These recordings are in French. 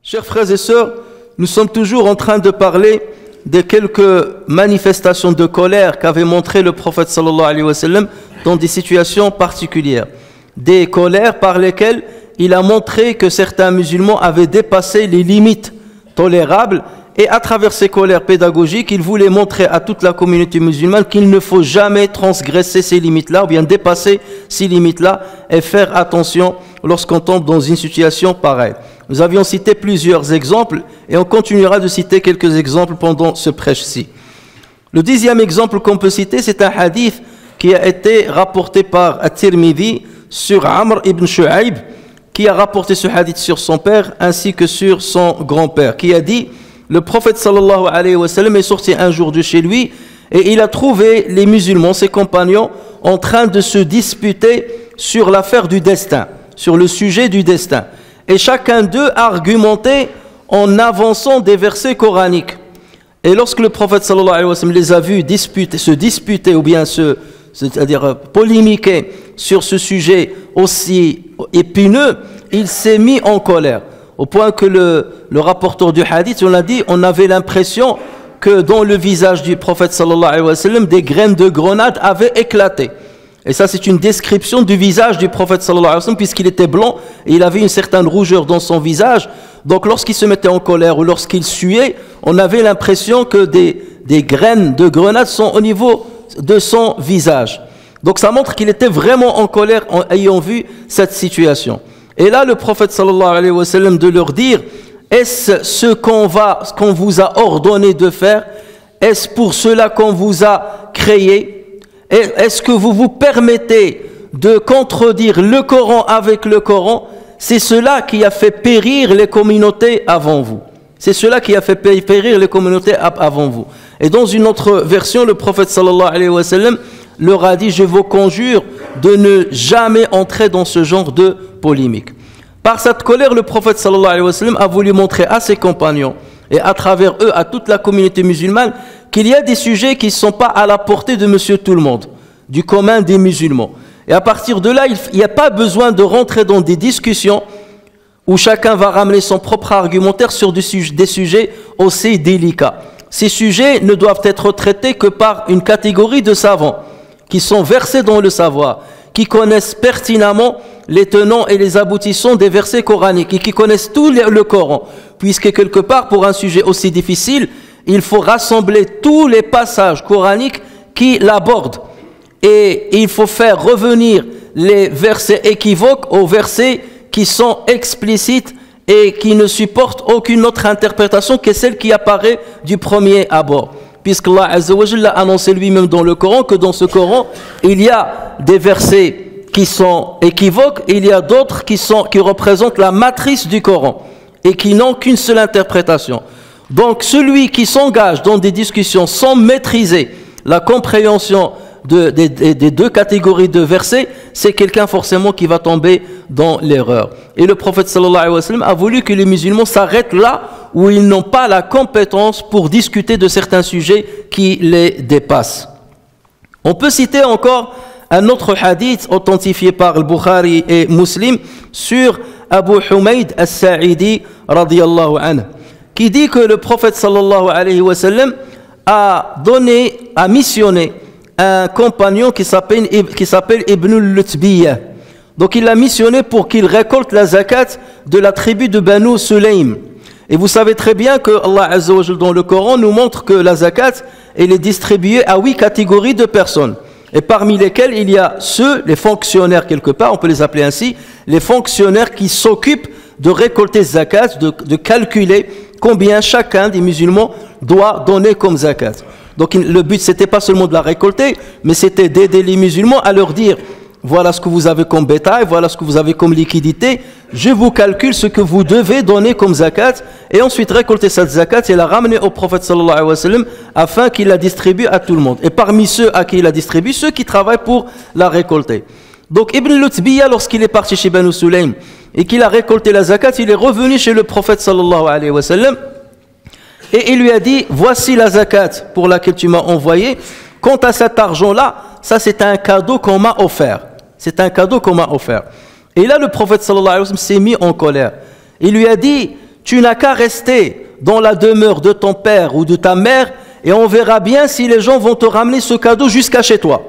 Chers frères et sœurs, nous sommes toujours en train de parler de quelques manifestations de colère qu'avait montré le prophète sallallahu alayhi wa sallam dans des situations particulières. Des colères par lesquelles il a montré que certains musulmans avaient dépassé les limites tolérables, et à travers ces colères pédagogiques, il voulait montrer à toute la communauté musulmane qu'il ne faut jamais transgresser ces limites-là, ou bien dépasser ces limites-là, et faire attention lorsqu'on tombe dans une situation pareille. Nous avions cité plusieurs exemples, et on continuera de citer quelques exemples pendant ce prêche-ci. Le dixième exemple qu'on peut citer, c'est un hadith qui a été rapporté par At-Tirmidhi sur Amr ibn Shu'aib, qui a rapporté ce hadith sur son père ainsi que sur son grand-père, qui a dit: le prophète sallallahu alayhi wa sallam est sorti un jour de chez lui et il a trouvé les musulmans, ses compagnons, en train de se disputer sur l'affaire du destin, sur le sujet du destin. Et chacun d'eux argumentait en avançant des versets coraniques. Et lorsque le prophète sallallahu alayhi wa sallam les a vus se disputer ou bien c'est-à-dire polémiquer sur ce sujet aussi épineux, il s'est mis en colère. Au point que le rapporteur du hadith, on a dit, on avait l'impression que dans le visage du prophète sallallahu alayhi wa sallam, des graines de grenade avaient éclaté. Et ça, c'est une description du visage du prophète sallallahu alayhi wa sallam, puisqu'il était blanc et il avait une certaine rougeur dans son visage. Donc lorsqu'il se mettait en colère ou lorsqu'il suait, on avait l'impression que des graines de grenade sont au niveau de son visage. Donc ça montre qu'il était vraiment en colère en ayant vu cette situation. Et là, le prophète sallallahu alayhi wa sallam de leur dire: est-ce ce qu'on vous a ordonné de faire? Est-ce pour cela qu'on vous a créé? Est-ce que vous vous permettez de contredire le Coran avec le Coran? C'est cela qui a fait périr les communautés avant vous. C'est cela qui a fait périr les communautés avant vous. Et dans une autre version, le prophète sallallahu alayhi wa sallam leur a dit: je vous conjure de ne jamais entrer dans ce genre de polémique. Par cette colère, le prophète sallallahu alayhi wa sallam a voulu montrer à ses compagnons et à travers eux à toute la communauté musulmane qu'il y a des sujets qui ne sont pas à la portée de monsieur tout le monde, du commun des musulmans. Et à partir de là, il n'y a pas besoin de rentrer dans des discussions où chacun va ramener son propre argumentaire sur des sujets aussi délicats. Ces sujets ne doivent être traités que par une catégorie de savants qui sont versés dans le savoir, qui connaissent pertinemment les tenants et les aboutissants des versets coraniques et qui connaissent tout le Coran, puisque quelque part, pour un sujet aussi difficile, il faut rassembler tous les passages coraniques qui l'abordent et il faut faire revenir les versets équivoques aux versets qui sont explicites et qui ne supportent aucune autre interprétation que celle qui apparaît du premier abord. Puisqu'Allah Azza wa Jalla a annoncé lui-même dans le Coran que dans ce Coran, il y a des versets qui sont équivoques et il y a d'autres qui représentent la matrice du Coran et qui n'ont qu'une seule interprétation. Donc celui qui s'engage dans des discussions sans maîtriser la compréhension des deux catégories de versets, c'est quelqu'un forcément qui va tomber dans l'erreur. Et le prophète sallallahu alayhi wa sallam a voulu que les musulmans s'arrêtent là où ils n'ont pas la compétence pour discuter de certains sujets qui les dépassent. On peut citer encore un autre hadith authentifié par le Bukhari et Muslim sur Abu Humayd al-Sa'idi radiyallahu anhu, qui dit que le prophète sallallahu alayhi wa sallam a missionné un compagnon qui s'appelle Ibn al-Lutbiyah. Donc il l'a missionné pour qu'il récolte la zakat de la tribu de Banu Sulaym. Et vous savez très bien que Allah Azza wa Jalla dans le Coran nous montre que la zakat elle est distribuée à 8 catégories de personnes. Et parmi lesquelles il y a les fonctionnaires quelque part, on peut les appeler ainsi, les fonctionnaires qui s'occupent de récolter zakat, de calculer combien chacun des musulmans doit donner comme zakat. Donc le but c'était pas seulement de la récolter, mais c'était d'aider les musulmans à leur dire voilà ce que vous avez comme bétail, voilà ce que vous avez comme liquidité, je vous calcule ce que vous devez donner comme zakat, et ensuite récolter cette zakat et la ramener au prophète sallallahu alayhi wa sallam afin qu'il la distribue à tout le monde. Et parmi ceux à qui il la distribue, ceux qui travaillent pour la récolter. Donc Ibn Lutbiya, lorsqu'il est parti chez Banu Sulaym et qu'il a récolté la zakat, il est revenu chez le prophète sallallahu alayhi wa sallam et il lui a dit, voici la zakat pour laquelle tu m'as envoyé, quant à cet argent-là, ça c'est un cadeau qu'on m'a offert. C'est un cadeau qu'on m'a offert. Et là, le prophète sallallahu alayhi wa sallam s'est mis en colère. Il lui a dit, tu n'as qu'à rester dans la demeure de ton père ou de ta mère et on verra bien si les gens vont te ramener ce cadeau jusqu'à chez toi.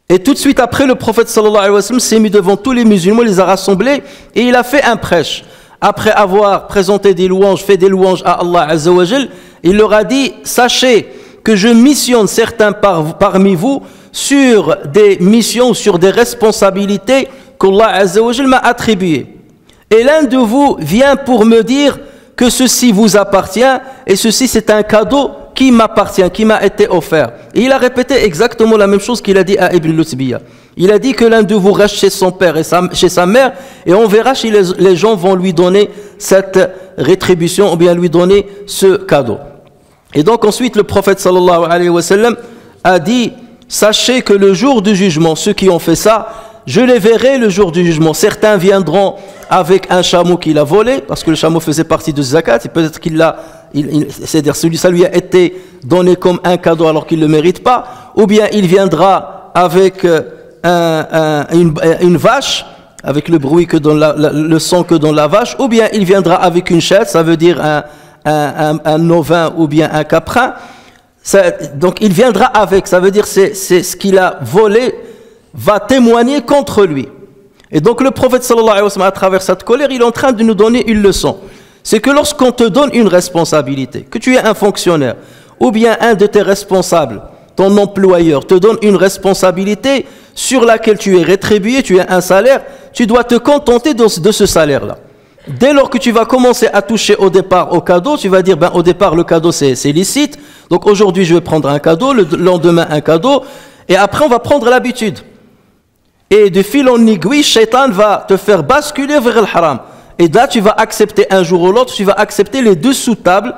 Et tout de suite après, le prophète sallallahu alayhi wa sallam s'est mis devant tous les musulmans, les a rassemblés et il a fait un prêche. Après avoir présenté des louanges, fait des louanges à Allah Azza wa Jal, il leur a dit, sachez que je missionne certains parmi vous sur des missions, sur des responsabilités qu'Allah Azza wa Jal m'a attribuées. Et l'un de vous vient pour me dire que ceci vous appartient et ceci c'est un cadeau qui m'appartient, qui m'a été offert. Et il a répété exactement la même chose qu'il a dit à Ibn Lutbiya. Il a dit que l'un de vous reste chez son père et chez sa mère et on verra si les gens vont lui donner cette rétribution ou bien lui donner ce cadeau. Et donc ensuite le prophète sallallahu alayhi wa sallam a dit, sachez que le jour du jugement, ceux qui ont fait ça, je les verrai le jour du jugement. Certains viendront avec un chameau qu'il a volé, parce que le chameau faisait partie de zakat, et peut-être qu'il l'a, c'est-à-dire ça lui a été donné comme un cadeau alors qu'il ne le mérite pas, ou bien il viendra avec une vache, avec le bruit que donne le sang que donne la vache, ou bien il viendra avec une chatte, ça veut dire un ovin ou bien un caprin. Donc il viendra avec, ça veut dire c'est ce qu'il a volé va témoigner contre lui. Et donc le prophète sallallahu alayhi wa sallam, à travers cette colère, il est en train de nous donner une leçon. C'est que lorsqu'on te donne une responsabilité, que tu es un fonctionnaire, ou bien un de tes responsables, ton employeur te donne une responsabilité sur laquelle tu es rétribué, tu as un salaire, tu dois te contenter de ce salaire-là. Dès lors que tu vas commencer à toucher au départ au cadeau, tu vas dire, ben, au départ le cadeau c'est licite, donc aujourd'hui je vais prendre un cadeau, le lendemain un cadeau, et après on va prendre l'habitude. Et de fil en aiguille, Shaitan va te faire basculer vers le haram. Et là tu vas accepter un jour ou l'autre, tu vas accepter les deux sous-tables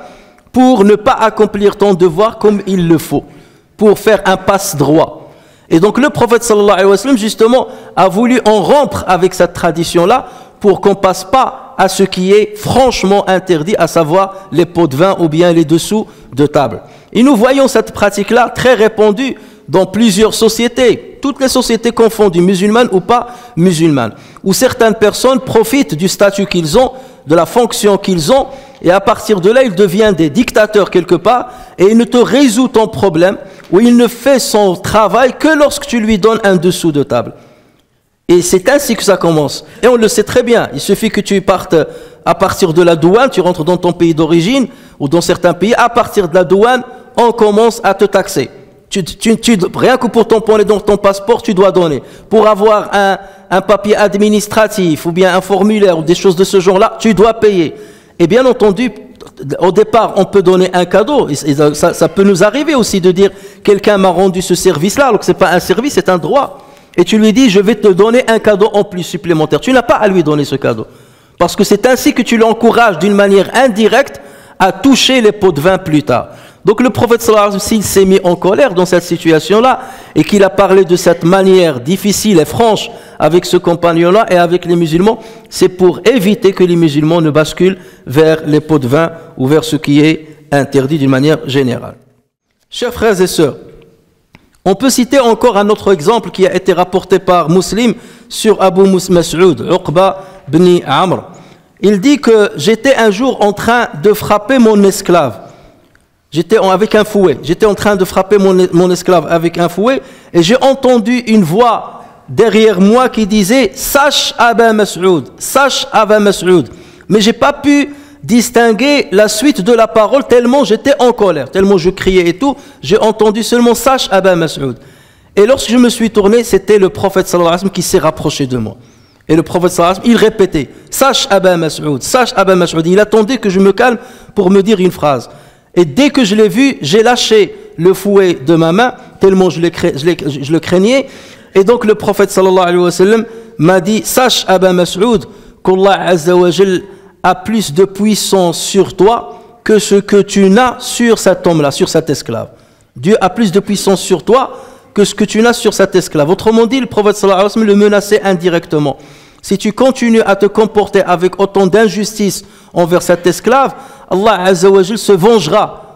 pour ne pas accomplir ton devoir comme il le faut, pour faire un passe-droit. Et donc le prophète sallallahu alayhi wa sallam justement a voulu en rompre avec cette tradition-là pour qu'on ne passe pas à ce qui est franchement interdit, à savoir les pots de vin ou bien les dessous de table. Et nous voyons cette pratique-là très répandue dans plusieurs sociétés, toutes les sociétés confondues, musulmanes ou pas musulmanes, où certaines personnes profitent du statut qu'ils ont, de la fonction qu'ils ont, et à partir de là, ils deviennent des dictateurs quelque part, et il ne te résout ton problème, ou il ne fait son travail que lorsque tu lui donnes un dessous de table. Et c'est ainsi que ça commence. Et on le sait très bien. Il suffit que tu partes à partir de la douane, tu rentres dans ton pays d'origine, ou dans certains pays, à partir de la douane, on commence à te taxer. Rien que pour tamponner dans ton passeport, tu dois donner. Pour avoir un papier administratif, ou bien un formulaire, ou des choses de ce genre-là, tu dois payer. Et bien entendu, au départ, on peut donner un cadeau. Et ça peut nous arriver aussi de dire, quelqu'un m'a rendu ce service-là, alors que ce n'est pas un service, c'est un droit. Et tu lui dis, je vais te donner un cadeau en plus supplémentaire. Tu n'as pas à lui donner ce cadeau. Parce que c'est ainsi que tu l'encourages d'une manière indirecte à toucher les pots de vin plus tard. Donc le prophète sallallahu alayhi wa sallam, s'il s'est mis en colère dans cette situation-là et qu'il a parlé de cette manière difficile et franche avec ce compagnon-là et avec les musulmans, c'est pour éviter que les musulmans ne basculent vers les pots de vin ou vers ce qui est interdit d'une manière générale. Chers frères et sœurs, on peut citer encore un autre exemple qui a été rapporté par Muslim sur Abu Mas'ud, Uqba ibn Amr. Il dit que j'étais un jour en train de frapper mon esclave. J'étais avec un fouet. J'étais en train de frapper mon esclave avec un fouet et j'ai entendu une voix derrière moi qui disait « Sache Aba Mas'ud, sache Aba Mas'ud ». Mais j'ai pas pu distinguer la suite de la parole tellement j'étais en colère, tellement je criais et tout. J'ai entendu seulement « Sache Aba Mas'ud ». Et lorsque je me suis tourné, c'était le prophète sallallahu alayhi wa sallam qui s'est rapproché de moi. Et le prophète sallallahu alayhi wa sallam, il répétait « Sache Aba Mas'ud, sache Aba Mas'ud ». Il attendait que je me calme pour me dire une phrase. Et dès que je l'ai vu, j'ai lâché le fouet de ma main, tellement je le craignais. Et donc le prophète sallallahu alayhi wa sallam m'a dit, sache Aba Mas'oud qu'Allah Azza wa Jal a plus de puissance sur toi que ce que tu n'as sur cet homme-là, sur cet esclave. Dieu a plus de puissance sur toi que ce que tu n'as sur cet esclave. Autrement dit, le prophète sallallahu alayhi wa sallam le menaçait indirectement. Si tu continues à te comporter avec autant d'injustice envers cet esclave, Allah Azza wa Jal se vengera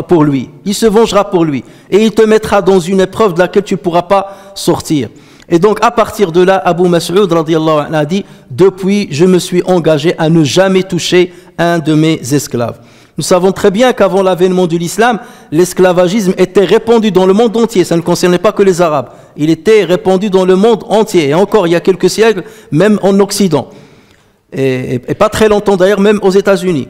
pour lui. Il se vengera pour lui. Et il te mettra dans une épreuve de laquelle tu ne pourras pas sortir. Et donc, à partir de là, Abu Mas'oud radiyallahu anhu a dit, depuis, je me suis engagé à ne jamais toucher un de mes esclaves. Nous savons très bien qu'avant l'avènement de l'islam, l'esclavagisme était répandu dans le monde entier. Ça ne concernait pas que les Arabes. Il était répandu dans le monde entier. Et encore, il y a quelques siècles, même en Occident. Et pas très longtemps d'ailleurs, même aux États-Unis.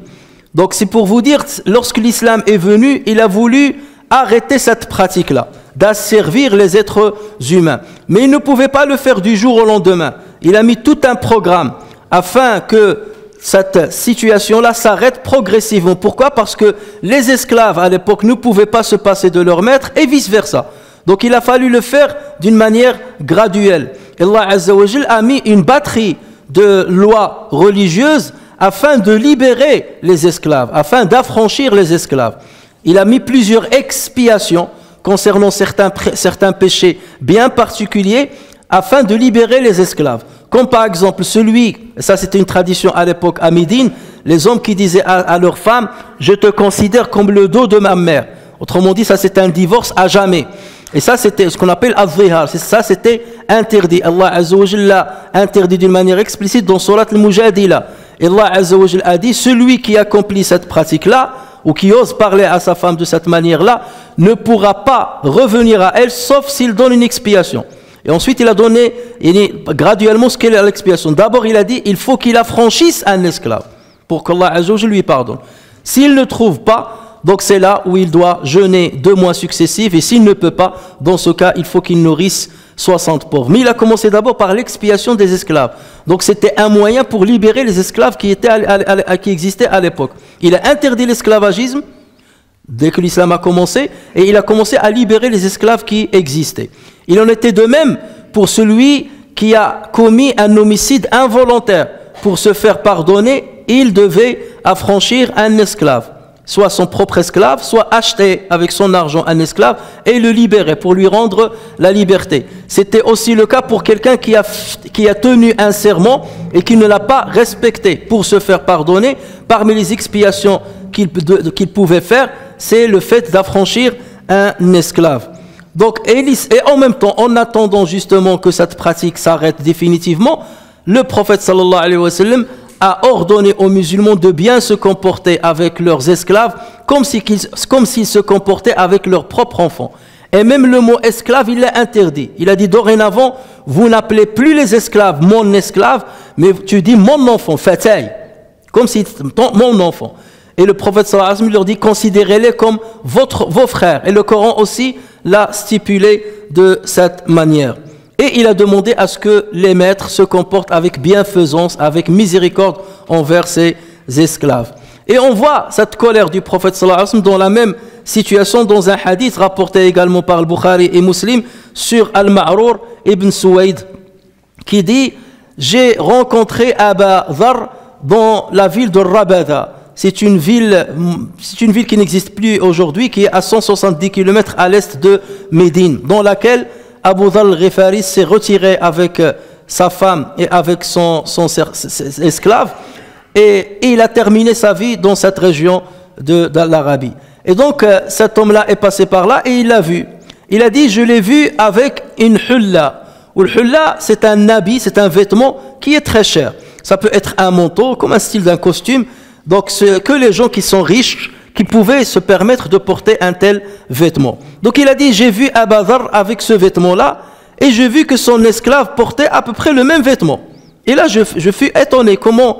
Donc, c'est pour vous dire, lorsque l'islam est venu, il a voulu arrêter cette pratique-là, d'asservir les êtres humains. Mais il ne pouvait pas le faire du jour au lendemain. Il a mis tout un programme afin que cette situation-là s'arrête progressivement. Pourquoi? Parce que les esclaves à l'époque ne pouvaient pas se passer de leur maître et vice-versa. Donc il a fallu le faire d'une manière graduelle. Et Allah Azza wa Jal a mis une batterie de lois religieuses afin de libérer les esclaves, afin d'affranchir les esclaves. Il a mis plusieurs expiations concernant certains péchés bien particuliers afin de libérer les esclaves. Comme par exemple celui, ça c'était une tradition à l'époque à Médine, les hommes qui disaient à leurs femmes, je te considère comme le dos de ma mère. Autrement dit, ça c'était un divorce à jamais. Et ça c'était ce qu'on appelle az-zihar. Ça c'était interdit. Allah Azza wa Jalla l'a interdit d'une manière explicite dans Surat al-Mujadila. Et Allah Azza wa Jalla a dit, celui qui accomplit cette pratique-là, ou qui ose parler à sa femme de cette manière-là, ne pourra pas revenir à elle, sauf s'il donne une expiation. Et ensuite, il a donné graduellement ce qu'est l'expiation. D'abord, il a dit, il faut qu'il affranchisse un esclave, pour qu'Allah Azza wa Jalla lui pardonne. S'il ne trouve pas, donc c'est là où il doit jeûner 2 mois successifs, et s'il ne peut pas, dans ce cas, il faut qu'il nourrisse 60 pauvres. Mais il a commencé d'abord par l'expiation des esclaves. Donc c'était un moyen pour libérer les esclaves qui existaient à l'époque. Il a interdit l'esclavagisme dès que l'islam a commencé, et il a commencé à libérer les esclaves qui existaient. Il en était de même pour celui qui a commis un homicide involontaire. Pour se faire pardonner, il devait affranchir un esclave, soit son propre esclave, soit acheter avec son argent un esclave et le libérer pour lui rendre la liberté. C'était aussi le cas pour quelqu'un qui a tenu un serment et qui ne l'a pas respecté. Pour se faire pardonner, parmi les expiations qu'il pouvait faire, c'est le fait d'affranchir un esclave. Donc, et en même temps, en attendant justement que cette pratique s'arrête définitivement, le prophète sallallahu alayhi wa sallam a ordonné aux musulmans de bien se comporter avec leurs esclaves comme s'ils se comportaient avec leurs propres enfants. Et même le mot esclave, il l'a interdit. Il a dit dorénavant, vous n'appelez plus les esclaves mon esclave, mais tu dis mon enfant, fatay, comme si mon enfant. Et le prophète sallallahu alayhi wa sallam leur dit, considérez-les comme vos frères. Et le Coran aussi l'a stipulé de cette manière. Et il a demandé à ce que les maîtres se comportent avec bienfaisance, avec miséricorde envers ses esclaves. Et on voit cette colère du prophète sallallahu alayhi wa sallam dans la même situation dans un hadith rapporté également par le Bukhari et Muslim sur Al-Ma'rour ibn Suwayd qui dit « J'ai rencontré Aba Dhar dans la ville de Rabada ». C'est une ville qui n'existe plus aujourd'hui, qui est à 170 km à l'est de Médine, dans laquelle Abu Dhar al-Ghifari s'est retiré avec sa femme et avec son esclave, et il a terminé sa vie dans cette région de l'Arabie. Et donc cet homme-là est passé par là et il l'a vu. Il a dit, je l'ai vu avec une hulla. Ou le hulla, c'est un habit, c'est un vêtement qui est très cher. Ça peut être un manteau, comme un style d'un costume. Donc c'est que les gens qui sont riches qui pouvaient se permettre de porter un tel vêtement. Donc il a dit, j'ai vu Abu Dhar avec ce vêtement-là, et j'ai vu que son esclave portait à peu près le même vêtement. Et là, je fus étonné, comment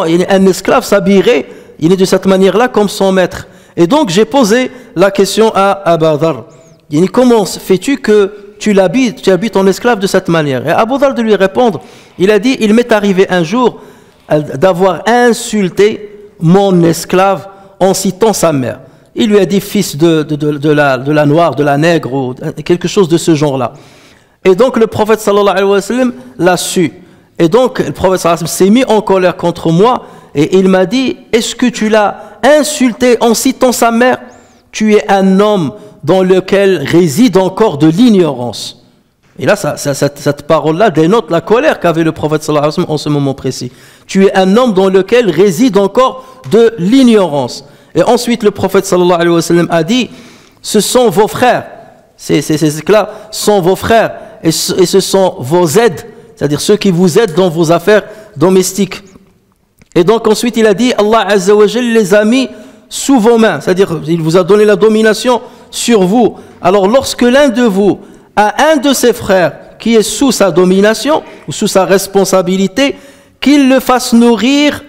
un esclave s'habillerait, il est de cette manière-là comme son maître. Et donc j'ai posé la question à Abu Dhar. Il dit, comment fais-tu que tu habilles ton esclave de cette manière? Et Abu Dhar de lui répondre, il a dit, il m'est arrivé un jour d'avoir insulté mon esclave en citant sa mère. Il lui a dit fils de la noire, de la nègre, ou quelque chose de ce genre-là. Et donc le prophète sallallahu alayhi wa sallam l'a su. Et donc le prophète sallallahu alayhi wa sallam s'est mis en colère contre moi et il m'a dit, est-ce que tu l'as insulté en citant sa mère? Tu es un homme dans lequel réside encore de l'ignorance. Et là, cette parole-là dénote la colère qu'avait le prophète sallallahu alayhi wa sallam en ce moment précis. Tu es un homme dans lequel réside encore de l'ignorance. Et ensuite, le prophète sallallahu alayhi wa sallam a dit, ce sont vos frères, ces esclaves sont vos frères, et ce sont vos aides, c'est-à-dire ceux qui vous aident dans vos affaires domestiques. Et donc ensuite, il a dit, Allah Azza wa Jal les a mis sous vos mains, c'est-à-dire il vous a donné la domination sur vous. Alors lorsque l'un de vous a un de ses frères qui est sous sa domination ou sous sa responsabilité, qu'il le fasse nourrir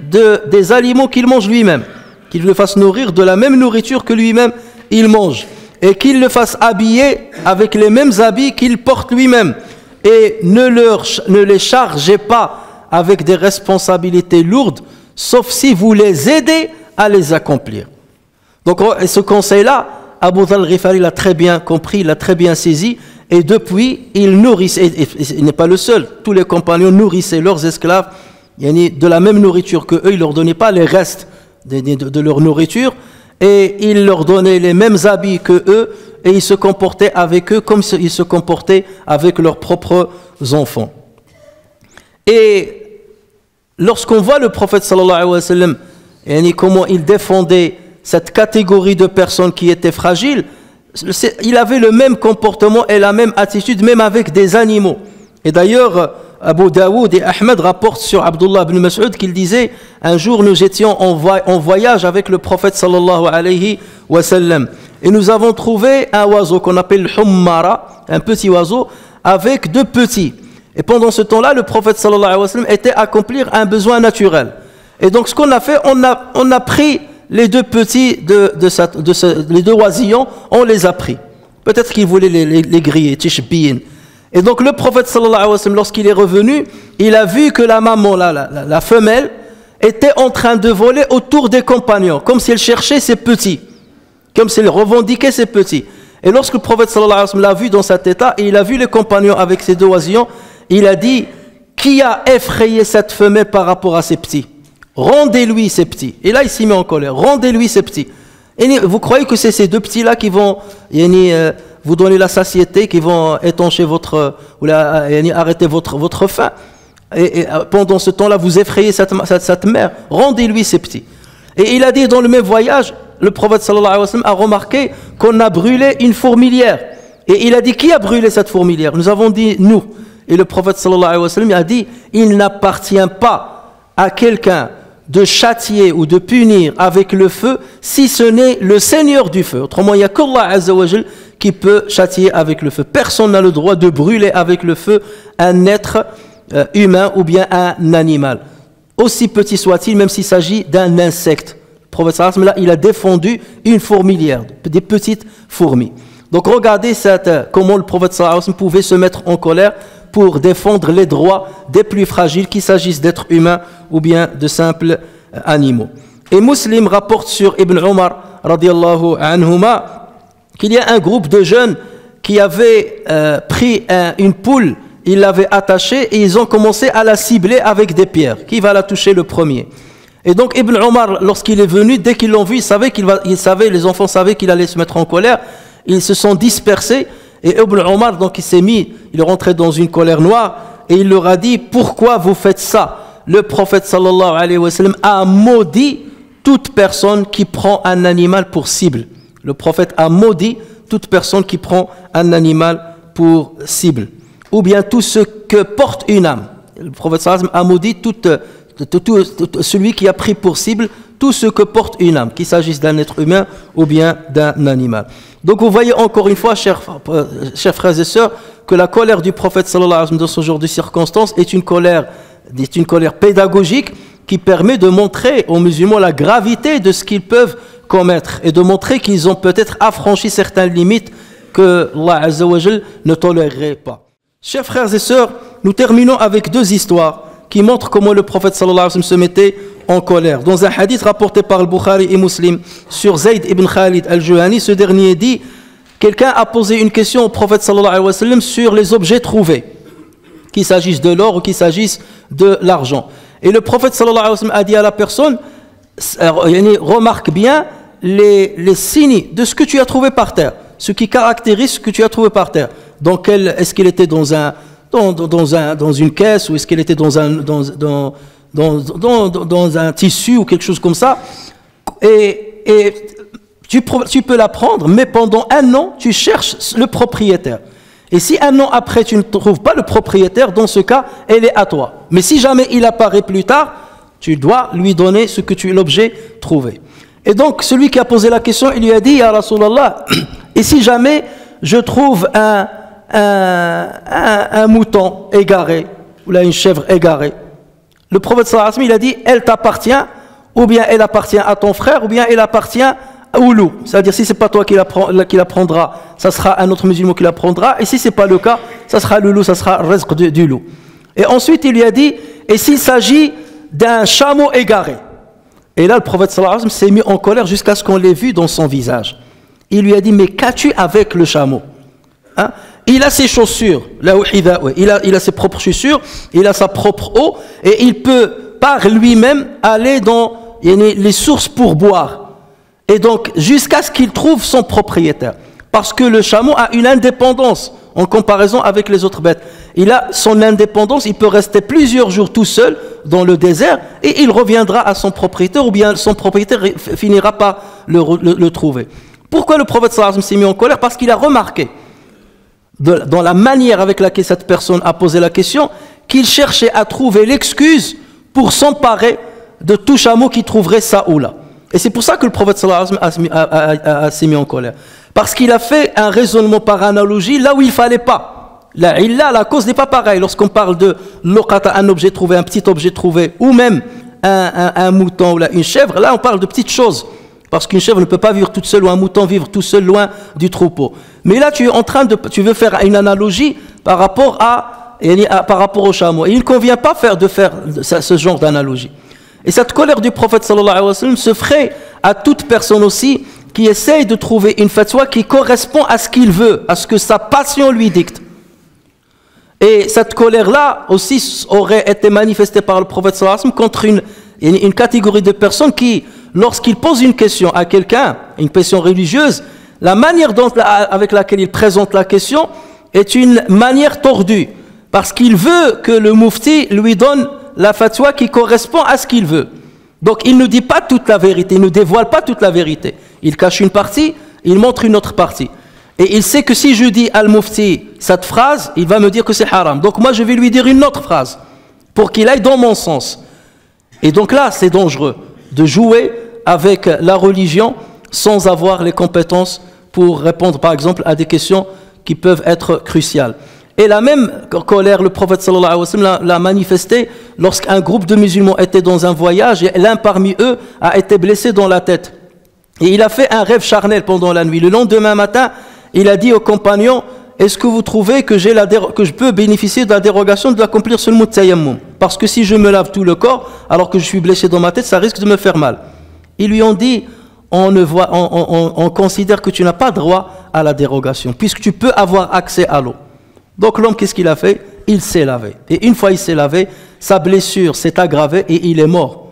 des aliments qu'il mange lui-même, qu'il le fasse nourrir de la même nourriture que lui-même il mange, et qu'il le fasse habiller avec les mêmes habits qu'il porte lui-même, et ne les chargez pas avec des responsabilités lourdes, sauf si vous les aidez à les accomplir. Donc ce conseil-là, Abu Dharr al-Ghifari l'a très bien compris, l'a très bien saisi, et depuis, il nourrissait, et il n'est pas le seul, tous les compagnons nourrissaient leurs esclaves de la même nourriture que eux, ils ne leur donnaient pas les restes de leur nourriture, et ils leur donnaient les mêmes habits que eux, et ils se comportaient avec eux comme ils se comportaient avec leurs propres enfants. Et lorsqu'on voit le prophète sallallahu alayhi wa sallam, comment il défendait cette catégorie de personnes qui étaient fragiles, il avait le même comportement et la même attitude, même avec des animaux. Et d'ailleurs, Abu Daoud et Ahmed rapportent sur Abdullah ibn Mas'ud qu'il disait, un jour nous étions en voyage avec le prophète sallallahu alayhi wa sallam, et nous avons trouvé un oiseau qu'on appelle Hummara, un petit oiseau, avec deux petits. Et pendant ce temps-là, le prophète sallallahu alayhi wa sallam était à accomplir un besoin naturel. Et donc ce qu'on a fait, on a pris les deux petits les deux oisillons, on les a pris. Peut-être qu'il voulait les griller, tishbiyin. Et donc le prophète sallallahu alayhi wa sallam, lorsqu'il est revenu, il a vu que la maman, la femelle, était en train de voler autour des compagnons, comme si elle cherchait ses petits, comme si elle revendiquait ses petits. Et lorsque le prophète sallallahu alayhi wa sallam l'a vu dans cet état, et il a vu les compagnons avec ces deux oisillons, il a dit, qui a effrayé cette femelle par rapport à ses petits? Rendez-lui ces petits. Et là, il s'y met en colère. Rendez-lui ces petits. Et vous croyez que c'est ces deux petits-là qui vont vous donner la satiété, qui vont étancher arrêter votre faim? Et pendant ce temps-là, vous effrayez cette mère. Rendez-lui ces petits. Et il a dit dans le même voyage, le prophète sallallahu alayhi wa sallam a remarqué qu'on a brûlé une fourmilière. Et il a dit, qui a brûlé cette fourmilière? Nous avons dit, nous. Et le prophète sallallahu alayhi wa sallam a dit, il n'appartient pas à quelqu'un de châtier ou de punir avec le feu, si ce n'est le Seigneur du feu. Autrement, il n'y a qu'Allah Azza wa Jal qui peut châtier avec le feu. Personne n'a le droit de brûler avec le feu un être humain ou bien un animal, aussi petit soit-il, même s'il s'agit d'un insecte. Le prophète sallallahu alayhi wa sallam, là, il a défendu une fourmilière, des petites fourmis. Donc regardez comment le prophète sallallahu alayhi wa sallam pouvait se mettre en colère pour défendre les droits des plus fragiles, qu'il s'agisse d'êtres humains ou bien de simples animaux. Et Muslim rapporte sur Ibn Omar radiyallahu anhuma qu'il y a un groupe de jeunes qui avaient pris une poule, ils l'avaient attachée et ils ont commencé à la cibler avec des pierres. Qui va la toucher le premier? Et donc Ibn Omar, lorsqu'il est venu, dès qu'ils l'ont vu, les enfants savaient qu'il allait se mettre en colère, ils se sont dispersés. Et Ibn Omar, donc il est rentré dans une colère noire et il leur a dit, pourquoi vous faites ça? Le prophète sallallahu alayhi wa sallam a maudit toute personne qui prend un animal pour cible. Le prophète a maudit toute personne qui prend un animal pour cible. Ou bien tout ce que porte une âme. Le prophète sallallahu alayhi wa sallam a maudit celui qui a pris pour cible tout ce que porte une âme, qu'il s'agisse d'un être humain ou bien d'un animal. Donc vous voyez encore une fois, chers frères et sœurs, que la colère du prophète sallallahu alayhi wa sallam dans ce genre de circonstances est une colère pédagogique qui permet de montrer aux musulmans la gravité de ce qu'ils peuvent commettre et de montrer qu'ils ont peut-être affranchi certaines limites que Allah Azza wa Jal ne tolérerait pas. Chers frères et sœurs, nous terminons avec deux histoires qui montrent comment le prophète sallallahu alayhi wa sallam se mettait en colère. Dans un hadith rapporté par le Bukhari et Muslim sur Zayd ibn Khalid al-Juhani, ce dernier dit, quelqu'un a posé une question au prophète sallallahu alayhi wa sallam sur les objets trouvés, qu'il s'agisse de l'or ou qu'il s'agisse de l'argent. Et le prophète sallallahu alayhi wa sallam a dit à la personne, remarque bien les signes de ce que tu as trouvé par terre, ce qui caractérise ce que tu as trouvé par terre. Donc, est-ce qu'il était dans une caisse, ou est-ce qu'il était dans un tissu ou quelque chose comme ça, et tu peux la prendre, mais pendant un an, tu cherches le propriétaire. Et si un an après, tu ne trouves pas le propriétaire, dans ce cas, elle est à toi. Mais si jamais il apparaît plus tard, tu dois lui donner l'objet trouvé. Et donc, celui qui a posé la question, il lui a dit, « Ya Rasulallah, et si jamais je trouve un mouton égaré, ou là une chèvre égarée ?» Le prophète sallallahu alayhi wa sallam, il a dit, « Elle t'appartient, ou bien elle appartient à ton frère, ou bien elle appartient au loup. » C'est-à-dire, si ce n'est pas toi qui la prendra, ça sera un autre musulman qui la prendra. Et si ce n'est pas le cas, ça sera le loup, ça sera le rizq du loup. Et ensuite, il lui a dit, et s'il s'agit d'un chameau égaré? Et là, le prophète sallallahu alayhi wa sallam s'est mis en colère jusqu'à ce qu'on l'ait vu dans son visage. Il lui a dit, mais qu'as-tu avec le chameau? Hein? Il a ses chaussures, il a ses propres chaussures, il a sa propre eau, et il peut par lui-même aller dans les sources pour boire. Et donc, jusqu'à ce qu'il trouve son propriétaire. Parce que le chameau a une indépendance en comparaison avec les autres bêtes. Il a son indépendance, il peut rester plusieurs jours tout seul dans le désert et il reviendra à son propriétaire, ou bien son propriétaire finira par le trouver. Pourquoi le prophète sallallahu alayhi wa sallam s'est mis en colère? Parce qu'il a remarqué, dans la manière avec laquelle cette personne a posé la question, qu'il cherchait à trouver l'excuse pour s'emparer de tout chameau qui trouverait ça ou là. Et c'est pour ça que le prophète sallallahu alayhi wa sallam s'est mis en colère. Parce qu'il a fait un raisonnement par analogie là où il ne fallait pas. La cause n'est pas pareille. Lorsqu'on parle de l'oqata, un objet trouvé, un petit objet trouvé, ou même un mouton ou une chèvre, là on parle de petites choses. Parce qu'une chèvre ne peut pas vivre toute seule, ou un mouton vivre tout seul loin du troupeau. Mais là tu veux faire une analogie par rapport au chameau. Et il ne convient pas de faire ce genre d'analogie. Et cette colère du prophète sallallahu alayhi wa sallam se ferait à toute personne aussi qui essaye de trouver une fatwa qui correspond à ce qu'il veut, à ce que sa passion lui dicte. Et cette colère-là aussi aurait été manifestée par le prophète sallallahu alayhi wa sallam contre une catégorie de personnes qui, lorsqu'il pose une question à quelqu'un, une question religieuse, la manière avec laquelle il présente la question est une manière tordue, parce qu'il veut que le mufti lui donne la fatwa qui correspond à ce qu'il veut. Donc il ne dit pas toute la vérité, il ne dévoile pas toute la vérité. Il cache une partie, il montre une autre partie. Et il sait que si je dis al-mufti cette phrase, il va me dire que c'est haram. Donc moi je vais lui dire une autre phrase, pour qu'il aille dans mon sens. Et donc là c'est dangereux de jouer avec la religion sans avoir les compétences pour répondre par exemple à des questions qui peuvent être cruciales. Et la même colère, le prophète sallallahu alayhi wa sallam l'a manifesté lorsqu'un groupe de musulmans était dans un voyage et l'un parmi eux a été blessé dans la tête. Et il a fait un rêve charnel pendant la nuit. Le lendemain matin, il a dit aux compagnons, est-ce que vous trouvez que je peux bénéficier de la dérogation de l'accomplir sur le mutayammum? Parce que si je me lave tout le corps alors que je suis blessé dans ma tête, ça risque de me faire mal. Ils lui ont dit, on considère que tu n'as pas droit à la dérogation puisque tu peux avoir accès à l'eau. Donc l'homme, qu'est-ce qu'il a fait? Il s'est lavé. Et une fois il s'est lavé, sa blessure s'est aggravée et il est mort,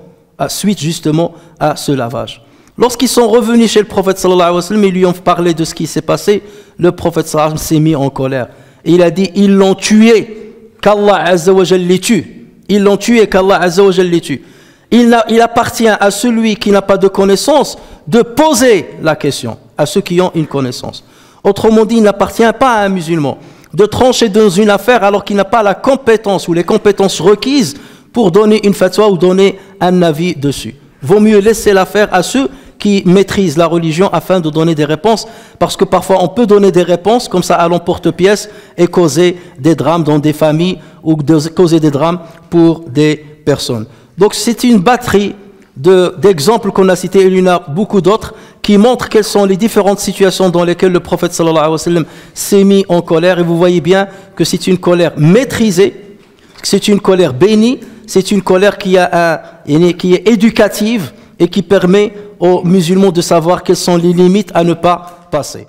suite justement à ce lavage. Lorsqu'ils sont revenus chez le prophète sallallahu alayhi wa sallam, ils lui ont parlé de ce qui s'est passé, le prophète sallallahu alayhi wa sallam s'est mis en colère. Et il a dit, ils l'ont tué, qu'Allah azza wa jalla les tue. Ils l'ont tué, qu'Allah azza wa jalla les tue. Il appartient à celui qui n'a pas de connaissance de poser la question à ceux qui ont une connaissance. Autrement dit, il n'appartient pas à un musulman de trancher dans une affaire alors qu'il n'a pas la compétence ou les compétences requises pour donner une fatwa ou donner un avis dessus. Vaut mieux laisser l'affaire à ceux qui maîtrisent la religion afin de donner des réponses, parce que parfois on peut donner des réponses comme ça à l'emporte-pièce et causer des drames dans des familles ou causer des drames pour des personnes. Donc c'est une batterie d'exemples qu'on a cités, il y en a beaucoup d'autres qui montrent quelles sont les différentes situations dans lesquelles le prophète sallallahu alayhi wa sallam s'est mis en colère. Et vous voyez bien que c'est une colère maîtrisée, c'est une colère bénie, c'est une colère qui est éducative et qui permet aux musulmans de savoir quelles sont les limites à ne pas passer.